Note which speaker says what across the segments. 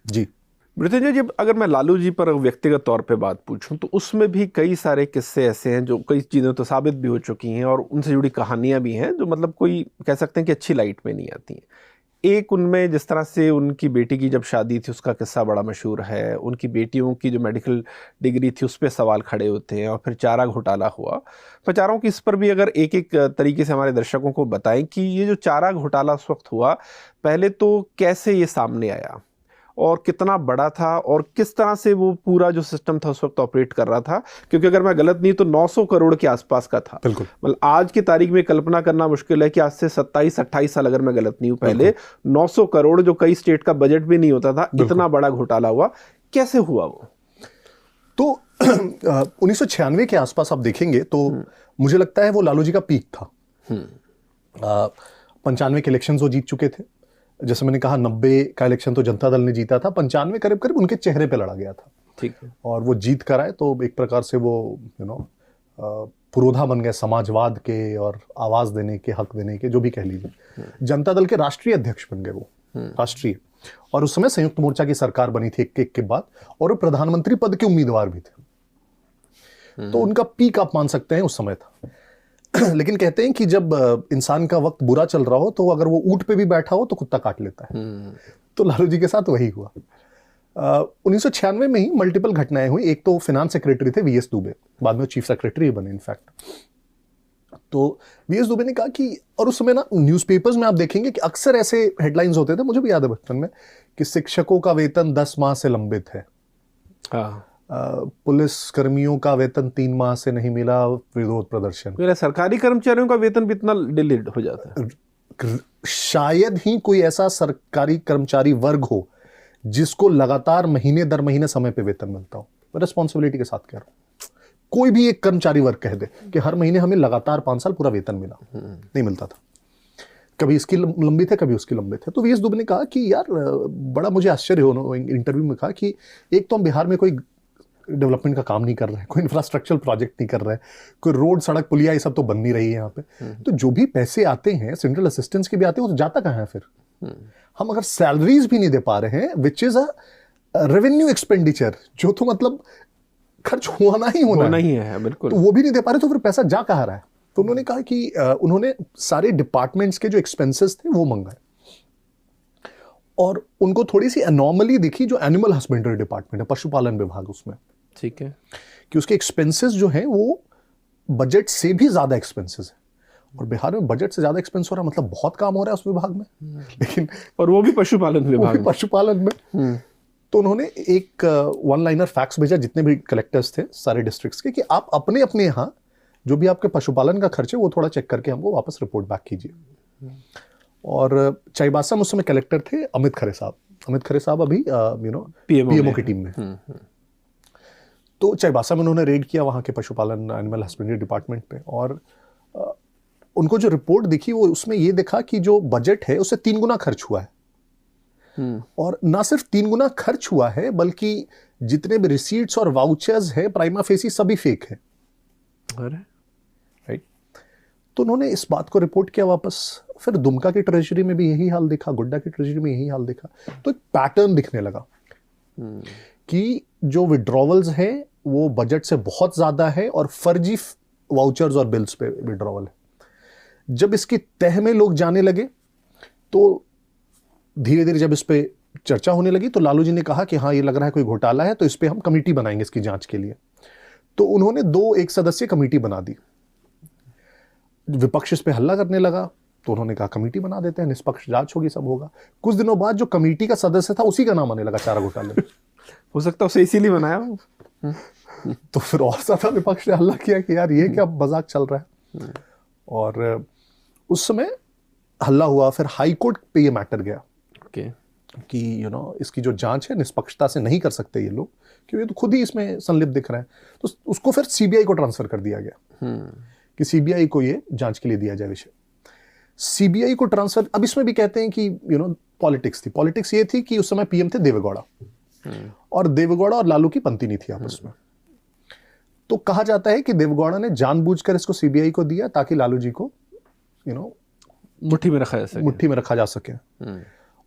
Speaker 1: जी
Speaker 2: मृत्युंजय जी, अगर मैं लालू जी पर व्यक्तिगत तौर पे बात पूछूं तो उसमें भी कई सारे किस्से ऐसे हैं जो कई चीज़ें तो साबित भी हो चुकी हैं और उनसे जुड़ी कहानियां भी हैं जो मतलब कोई कह सकते हैं कि अच्छी लाइट में नहीं आती हैं। एक उनमें जिस तरह से उनकी बेटी की जब शादी थी उसका किस्सा बड़ा मशहूर है, उनकी बेटियों की जो मेडिकल डिग्री थी उस पर सवाल खड़े होते हैं, और फिर चारा घोटाला हुआ। मैं चाह रहा हूँ कि इस पर भी अगर एक एक तरीके से हमारे दर्शकों को बताएं कि ये जो चारा घोटाला उस वक्त हुआ, पहले तो कैसे ये सामने आया और कितना बड़ा था और किस तरह से वो पूरा जो सिस्टम था उस वक्त ऑपरेट कर रहा था, क्योंकि अगर मैं गलत नहीं तो 900 करोड़ के आसपास का था।
Speaker 1: बिल्कुल।
Speaker 2: मतलब आज की तारीख में कल्पना करना मुश्किल है कि आज से 27-28 साल अगर मैं गलत नहीं हूं पहले 900 करोड़ जो कई स्टेट का बजट भी नहीं होता था, इतना बड़ा घोटाला हुआ। कैसे हुआ वो?
Speaker 1: तो 1996 के आसपास आप देखेंगे तो मुझे लगता है वो लालू जी का पीक था। 95 के इलेक्शंस वो जीत चुके थे। जैसे मैंने कहा 90 का इलेक्शन तो जनता दल ने जीता था, 95 करीब करीब उनके चेहरे पे लड़ा गया था।
Speaker 2: ठीक है।
Speaker 1: और वो जीत कर आए तो एक प्रकार से वो पुरोधा बन गए समाजवाद के और आवाज देने के, हक देने के, जो भी कह लीजिए। जनता दल के राष्ट्रीय अध्यक्ष बन गए वो, राष्ट्रीय। और उस समय संयुक्त मोर्चा की सरकार बनी थी एक के बाद, और वो प्रधानमंत्री पद के उम्मीदवार भी थे। तो उनका पीक आप मान सकते हैं उस समय था। लेकिन कहते हैं कि जब इंसान का वक्त बुरा चल रहा हो तो अगर वो ऊंट पे भी बैठा हो तो कुत्ता काट लेता है। तो लालू जी के साथ वही हुआ। 1996 में ही मल्टीपल घटनाएं हुई। एक तो फिनांस सेक्रेटरी थे वीएस दुबे, बाद में चीफ सेक्रेटरी बने इनफैक्ट। तो वीएस दुबे ने कहा कि, और उस समय ना न्यूज़पेपर्स में आप देखेंगे कि अक्सर ऐसे हेडलाइंस होते थे, मुझे भी याद है बचपन में, कि शिक्षकों का वेतन 10 माह से लंबित है। पुलिस कर्मियों का वेतन 3 माह से नहीं मिला, विरोध प्रदर्शन।
Speaker 2: मेरा सरकारी कर्मचारियों का वेतन भी इतना डिलेड हो जाता है।
Speaker 1: शायद ही कोई ऐसा सरकारी कर्मचारी वर्ग हो जिसको लगातार महीने दर महीने समय पे वेतन मिलता हो। मैं रिस्पॉन्सिबिलिटी के साथ कह रहा हूं, कोई भी एक कर्मचारी वर्ग कह दे कि हर महीने हमें लगातार 5 साल पूरा वेतन मिला, नहीं मिलता था। कभी इसकी लंबित है, कभी उसकी लंबित है। तो वीएस दुबे ने कहा कि यार बड़ा मुझे आश्चर्य हो, इंटरव्यू में कहा कि एक तो हम बिहार में कोई डेवलपमेंट का काम नहीं कर रहे हैं, कोई इंफ्रास्ट्रक्चरल प्रोजेक्ट नहीं कर रहे हैं, कोई रोड सड़क पुलिया ये सब तो बन नहीं रही है यहाँ पे। तो जो भी पैसे आते हैं सेंट्रल असिस्टेंस के भी आते हैं, वो तो जाता कहाँ है फिर? हम अगर सैलरीज भी नहीं दे पा रहे हैं, which is a revenue expenditure, जो तो मतलब खर्च होना ही
Speaker 2: है बिल्कुल,
Speaker 1: तो वो भी नहीं दे पा रहे, तो फिर पैसा जा कहाँ रहा है? तो उन्होंने कहा कि उन्होंने सारे डिपार्टमेंट्स के जो एक्सपेंसेस थे वो मंगाए, और उनको थोड़ी सी एनॉमली दिखी जो एनिमल हस्बेंड्री डिपार्टमेंट है, पशुपालन विभाग, उसमें
Speaker 2: ठीक है
Speaker 1: कि उसके एक्सपेंसेस जो हैं वो बजट से भी ज्यादा एक्सपेंसेस है। और बिहार में बजट से ज्यादा एक्सपेंस हो रहा है, मतलब बहुत काम हो रहा है उस विभाग में, लेकिन
Speaker 2: और वो भी पशुपालन विभाग,
Speaker 1: पशुपालन में। तो उन्होंने एक वन लाइनर फैक्स भेजा जितने भी कलेक्टर्स थे सारे डिस्ट्रिक्ट्स के, कि आप अपने अपने यहाँ जो भी आपके पशुपालन का खर्च है वो थोड़ा चेक करके हमको वापस रिपोर्ट बैक कीजिए। और चाईबासा में उस समय कलेक्टर थे अमित खरे साहब। अमित खरे साहब अभी पीएमओ की टीम में। तो चाईबासा में उन्होंने रेड किया वहां के पशुपालन एनिमल हस्बेंड्री डिपार्टमेंट पे, और उनको जो रिपोर्ट दिखी वो उसमें ये देखा कि जो बजट है उससे 3 गुना खर्च हुआ है। और ना सिर्फ 3 गुना खर्च हुआ है, बल्कि जितने भी रिसीट्स और वाउचर्स है प्राइमा फेसी सभी फेक है। राइट। तो उन्होंने इस बात को रिपोर्ट किया वापस। फिर दुमका की ट्रेजरी में भी यही हाल दिखा, गोड्डा की ट्रेजरी में यही हाल दिखा। तो एक पैटर्न दिखने लगा कि जो विड्रॉवल्स है वो बजट से बहुत ज्यादा है, और फर्जी वाउचर्स और बिल्स पे विड्रॉवल है। जब इसकी तह में लोग जाने लगे तो धीरे धीरे जब इस पे चर्चा होने लगी, तो लालू जी ने कहा कि हाँ ये लग रहा है कोई घोटाला है, तो इस पे हम कमेटी बनाएंगे इसकी जांच के लिए। तो उन्होंने 2 एक सदस्यीय कमेटी बना दी। विपक्ष इस पे हल्ला करने लगा, तो उन्होंने कहा कमेटी बना देते हैं, निष्पक्ष जांच होगी, सब होगा। कुछ दिनों बाद जो कमेटी का सदस्य था उसी का नाम आने लगा चारा घोटाले।
Speaker 2: हो सकता है उसे इसीलिए बनाया हो।
Speaker 1: तो फिर और ज्यादा विपक्ष ने हल्ला किया कि यार ये क्या मजाक चल रहा है। और उस समय हल्ला हुआ, फिर हाई कोर्ट पे ये मैटर गया कि इसकी जो जांच है निष्पक्षता से नहीं कर सकते ये लोग, क्योंकि ये तो खुद ही इसमें संलिप्त दिख रहा है। तो उसको फिर सीबीआई को ट्रांसफर कर दिया गया कि सीबीआई को ये जांच के लिए दिया जाए विषय। सीबीआई को ट्रांसफर, अब इसमें भी कहते हैं कि पॉलिटिक्स थी। पॉलिटिक्स ये थी कि उस समय पीएम थे देवेगौड़ा, और देवेगौड़ा और लालू की पंती नहीं थी आपस में। तो कहा जाता है कि देवेगौड़ा ने जानबूझकर इसको सीबीआई को दिया ताकि लालू जी को मुट्ठी में रखा जा सके।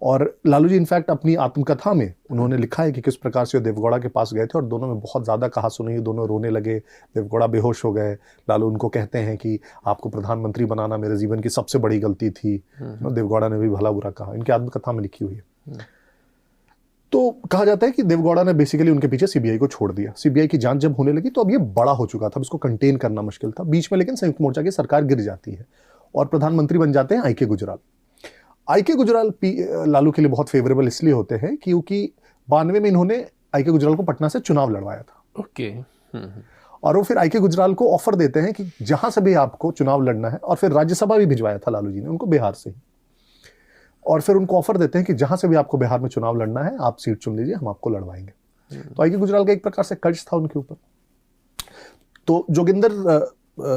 Speaker 1: और लालू जी इनफैक्ट अपनी आत्मकथा में उन्होंने लिखा है कि किस प्रकार से वो देवगौड़ा के पास गए थे और दोनों में बहुत ज़्यादा कहा सुनी, दोनों रोने लगे, देवगौड़ा बेहोश हो गए। लालू उनको कहते हैं कि आपको प्रधानमंत्री बनाना मेरे जीवन की सबसे बड़ी गलती थी। देवगौड़ा ने भी भला बुरा कहा, इनकी आत्मकथा में लिखी हुई है। तो कहा जाता है कि देवगौड़ा ने बेसिकली उनके पीछे सीबीआई को छोड़ दिया। सीबीआई की जांच जब होने लगी तो अब ये बड़ा हो चुका था, इसको कंटेन करना मुश्किल था। बीच में लेकिन संयुक्त मोर्चा की सरकार गिर जाती है और प्रधानमंत्री बन जाते हैं आई के गुजराल। आई के गुजराल लालू के लिए बहुत फेवरेबल इसलिए होते हैं क्योंकि 92 में इन्होंने आई के गुजराल को पटना से चुनाव लड़वाया था।
Speaker 2: ओके।
Speaker 1: और वो फिर आई के गुजराल को ऑफर देते हैं कि जहां से भी आपको चुनाव लड़ना है, और फिर राज्यसभा भी भिजवाया था लालू जी ने उनको बिहार से ही, और फिर उनको ऑफर देते हैं कि जहां से भी आपको बिहार में चुनाव लड़ना है आप सीट चुन लीजिए, हम आपको लड़वाएंगे। तो आई के गुजराल का एक प्रकार से कर्ज था उनके ऊपर। तो जोगिंदर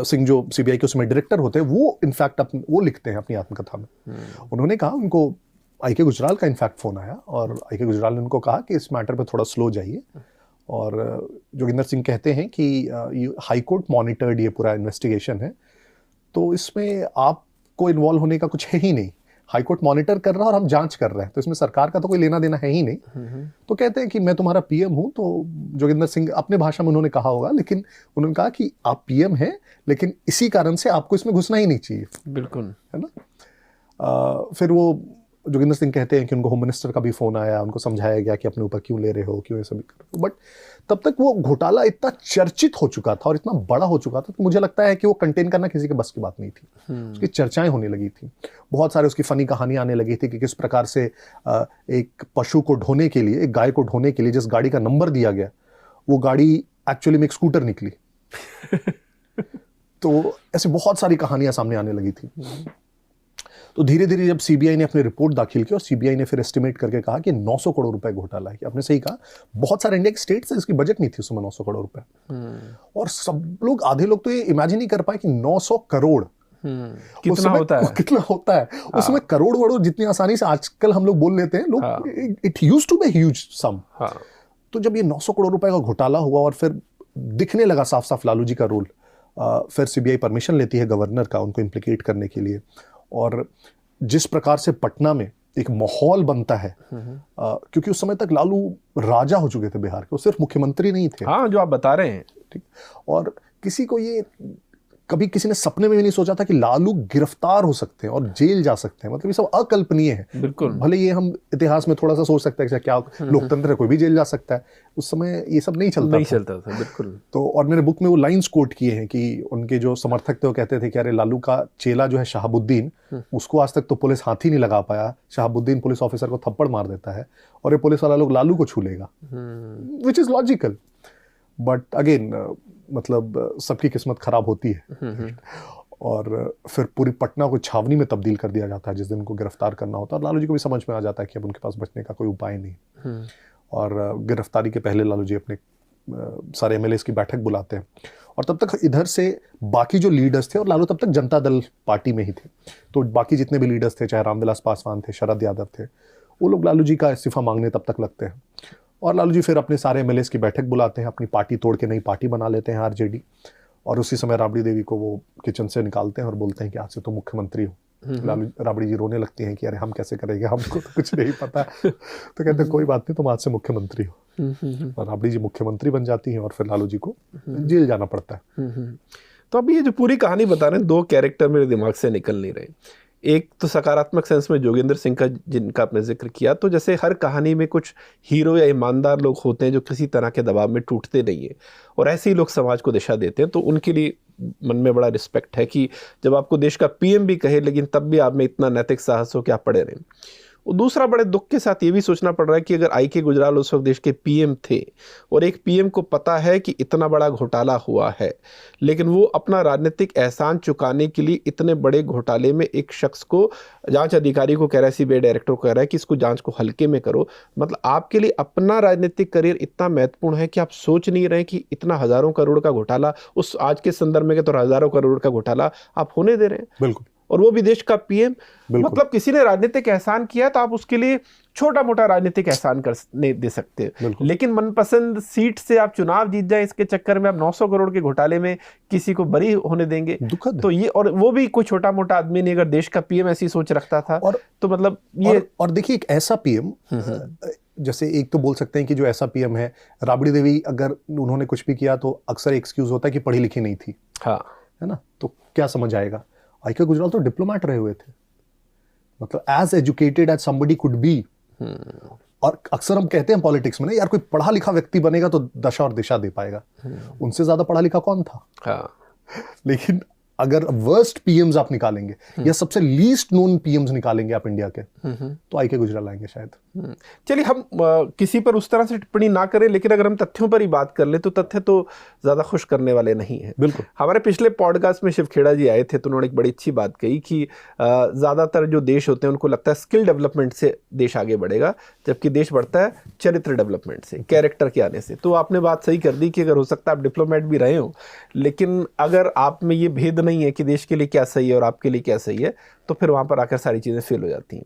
Speaker 1: सिंह जो सीबीआई के उसमें डायरेक्टर होते हैं, वो इनफैक्ट वो लिखते हैं अपनी आत्मकथा में, उन्होंने कहा उनको आई के गुजराल का इनफैक्ट फोन आया और आई के गुजराल ने उनको कहा कि इस मैटर पे थोड़ा स्लो जाइए। और जोगिंदर सिंह कहते हैं कि हाई कोर्ट मॉनिटर्ड ये पूरा इन्वेस्टिगेशन है, तो इसमें आपको इन्वॉल्व होने का कुछ है ही नहीं। हाई कोर्ट मॉनिटर कर रहा है और हम जांच कर रहे हैं, तो इसमें सरकार का तो कोई लेना देना है ही नहीं। तो कहते हैं कि मैं तुम्हारा पीएम हूं। तो जोगिंदर सिंह अपने भाषा में उन्होंने कहा होगा, लेकिन उन्होंने कहा कि आप पीएम हैं, लेकिन इसी कारण से आपको इसमें घुसना ही नहीं चाहिए।
Speaker 2: बिल्कुल,
Speaker 1: है ना। फिर वो जोगिंदर सिंह कहते हैं कि उनको होम मिनिस्टर का भी फोन आया, उनको समझाया गया कि अपने ऊपर क्यों ले रहे हो, क्यों ये सब कर रहे हो। बट तब तक वो घोटाला इतना चर्चित हो चुका था और इतना बड़ा हो चुका था कि मुझे लगता है कि वो कंटेन करना किसी के बस की बात नहीं थी। उसकी चर्चाएं होने लगी थी, बहुत सारे उसकी फनी कहानियां आने लगी थी कि किस प्रकार से एक पशु को ढोने के लिए, एक गाय को ढोने के लिए जिस गाड़ी का नंबर दिया गया, वो गाड़ी एक्चुअली में एक स्कूटर निकली। तो ऐसी बहुत सारी कहानियां सामने आने लगी थी। तो धीरे धीरे जब सीबीआई ने अपनी रिपोर्ट दाखिल की और सीबीआई ने फिर एस्टिमेट करके कहा कि 900 करोड़ रुपए घोटाला है। आपने सही कहा, बहुत सारे इंडिया के स्टेट्स हैं इसकी बजट नहीं थी उस समय 900 करोड़ रुपए। और सब लोग, आधे लोग तो ये इमेजिन नहीं कर पाए कि 900 करोड़
Speaker 2: कितना होता है,
Speaker 1: कितना होता है। उसमें करोड़ वरोड़ जितनी आसानी से आजकल हम लोग बोल लेते हैं लोग, it used to be huge sum. तो जब ये 900 करोड़ रुपए का घोटाला हुआ और फिर दिखने लगा साफ साफ लालू जी का रोल, फिर सीबीआई परमिशन लेती है गवर्नर का उनको इम्प्लीकेट करने के लिए। और जिस प्रकार से पटना में एक माहौल बनता है, क्योंकि उस समय तक लालू राजा हो चुके थे बिहार के, वो सिर्फ मुख्यमंत्री नहीं थे।
Speaker 2: हाँ, जो आप बता रहे हैं,
Speaker 1: ठीक। और किसी को ये कभी किसी ने सपने में भी नहीं सोचा था कि लालू गिरफ्तार हो सकते हैं और जेल जा सकते हैं। मतलब ये सब अकल्पनीय है।
Speaker 2: बिल्कुल।
Speaker 1: भले ये हम इतिहास में थोड़ा सा सोच सकते हैं क्या लोकतंत्र है, कोई भी जेल जा सकता है, उस समय ये सब नहीं चलता था।
Speaker 2: बिल्कुल।
Speaker 1: तो और मेरे बुक में वो लाइंस कोट किए हैं कि उनके जो समर्थक थे वो कहते थे कि अरे लालू का चेला जो है शहाबुद्दीन, उसको आज तक तो पुलिस हाथ ही नहीं लगा पाया। शहाबुद्दीन पुलिस ऑफिसर को थप्पड़ मार देता है और ये पुलिस वाला लोग लालू को छू लेगा, which is logical. But again मतलब सबकी किस्मत खराब होती है। और फिर पूरी पटना को छावनी में तब्दील कर दिया जाता है जिस दिन उनको गिरफ्तार करना होता है। और लालू जी को भी समझ में आ जाता है कि अब उनके पास बचने का कोई उपाय नहीं। और गिरफ्तारी के पहले लालू जी अपने सारे एमएलएस की बैठक बुलाते हैं। और तब तक इधर से बाकी जो लीडर्स थे, और लालू तब तक जनता दल पार्टी में ही थे, तो बाकी जितने भी लीडर्स थे, चाहे रामविलास पासवान थे, शरद यादव थे, वो लोग लालू जी का इस्तीफा मांगने तब तक लगते हैं। और लालू जी फिर अपने सारे एमएलएस की बैठक बुलाते हैं, अपनी पार्टी तोड़ के नई पार्टी बना लेते हैं आरजेडी। और उसी समय राबड़ी देवी को वो किचन से निकालते हैं और बोलते हैं कि आज से तो मुख्यमंत्री हो। राबड़ी जी रोने लगती हैं कि अरे हम कैसे करेंगे, हमको तो कुछ नहीं पता। तो कहते हैं कोई बात नहीं, तुम आज से मुख्यमंत्री हो। और राबड़ी जी मुख्यमंत्री बन जाती हैं और फिर लालू जी को जेल जाना पड़ता है।
Speaker 2: तो अभी ये जो पूरी कहानी बता रहे हैं, दो कैरेक्टर मेरे दिमाग से निकल नहीं रहे। एक तो सकारात्मक सेंस में जोगिंदर सिंह का, जिनका आपने जिक्र किया, तो जैसे हर कहानी में कुछ हीरो या ईमानदार लोग होते हैं जो किसी तरह के दबाव में टूटते नहीं है, और ऐसे ही लोग समाज को दिशा देते हैं। तो उनके लिए मन में बड़ा रिस्पेक्ट है कि जब आपको देश का पीएम भी कहे, लेकिन तब भी आप में इतना नैतिक साहस हो कि आप पड़े रहें। और दूसरा, बड़े दुख के साथ ये भी सोचना पड़ रहा है कि अगर आई के गुजराल उस वक्त देश के पीएम थे और एक पीएम को पता है कि इतना बड़ा घोटाला हुआ है, लेकिन वो अपना राजनीतिक एहसान चुकाने के लिए इतने बड़े घोटाले में एक शख्स को, जांच अधिकारी को कह रहा है, सीबीआई डायरेक्टर को कह रहा है कि इसको जांच को हल्के में करो। मतलब आपके लिए अपना राजनीतिक करियर इतना महत्वपूर्ण है कि आप सोच नहीं रहे कि इतना हजारों करोड़ का घोटाला, उस आज के संदर्भ में तो हजारों करोड़ का घोटाला आप होने दे रहे हैं।
Speaker 1: बिल्कुल।
Speaker 2: और वो भी देश का पीएम। मतलब किसी ने राजनीतिक एहसान किया तो आप उसके लिए छोटा मोटा राजनीतिक एहसान नहीं दे सकते, लेकिन मनपसंद सीट से आप चुनाव जीत जाए इसके चक्कर में आप 900 करोड़ के घोटाले में किसी को बरी होने देंगे, तो ये, और वो भी कोई छोटा मोटा आदमी नहीं, अगर देश का पीएम ऐसी सोच रखता था तो मतलब ये।
Speaker 1: और देखिए एक ऐसा पीएम, जैसे एक तो बोल सकते हैं कि जो ऐसा पीएम है, राबड़ी देवी, अगर उन्होंने कुछ भी किया तो अक्सर एक्सक्यूज होता है कि पढ़ी लिखी नहीं थी,
Speaker 2: हाँ,
Speaker 1: है ना, तो क्या समझ आएगा। आईके गुजराल तो डिप्लोमेट रहे हुए थे, मतलब as educated as somebody could be. और अक्सर हम कहते हैं पॉलिटिक्स में ना यार, कोई पढ़ा लिखा व्यक्ति बनेगा तो दशा और दिशा दे पाएगा, उनसे ज्यादा पढ़ा लिखा कौन था।
Speaker 2: हाँ।
Speaker 1: लेकिन अगर वर्स्ट पीएम्स आप निकालेंगे या सबसे लीस्ट नोन पीएम्स निकालेंगे आप इंडिया के, तो आईके गुजराल आएंगे शायद।
Speaker 2: चलिए, हम किसी पर उस तरह से टिप्पणी ना करें, लेकिन अगर हम तथ्यों पर ही बात कर ले तो तथ्य तो ज्यादा खुश करने वाले नहीं है।
Speaker 1: बिल्कुल।
Speaker 2: हमारे पिछले पॉडकास्ट में शिव खेड़ा जी आए थे तो उन्होंने एक बड़ी अच्छी बात कही कि ज्यादातर जो देश होते हैं उनको लगता है स्किल डेवलपमेंट से देश आगे बढ़ेगा, जबकि देश बढ़ता है चरित्र डेवलपमेंट से, कैरेक्टर के आने से। तो आपने बात सही कर दी कि अगर हो सकता है आप डिप्लोमेट भी रहे हो, लेकिन अगर आप में ये भेद नहीं है कि देश के लिए क्या सही है और आपके लिए क्या सही है, तो फिर वहां पर आकर सारी चीजें फेल हो जाती हैं।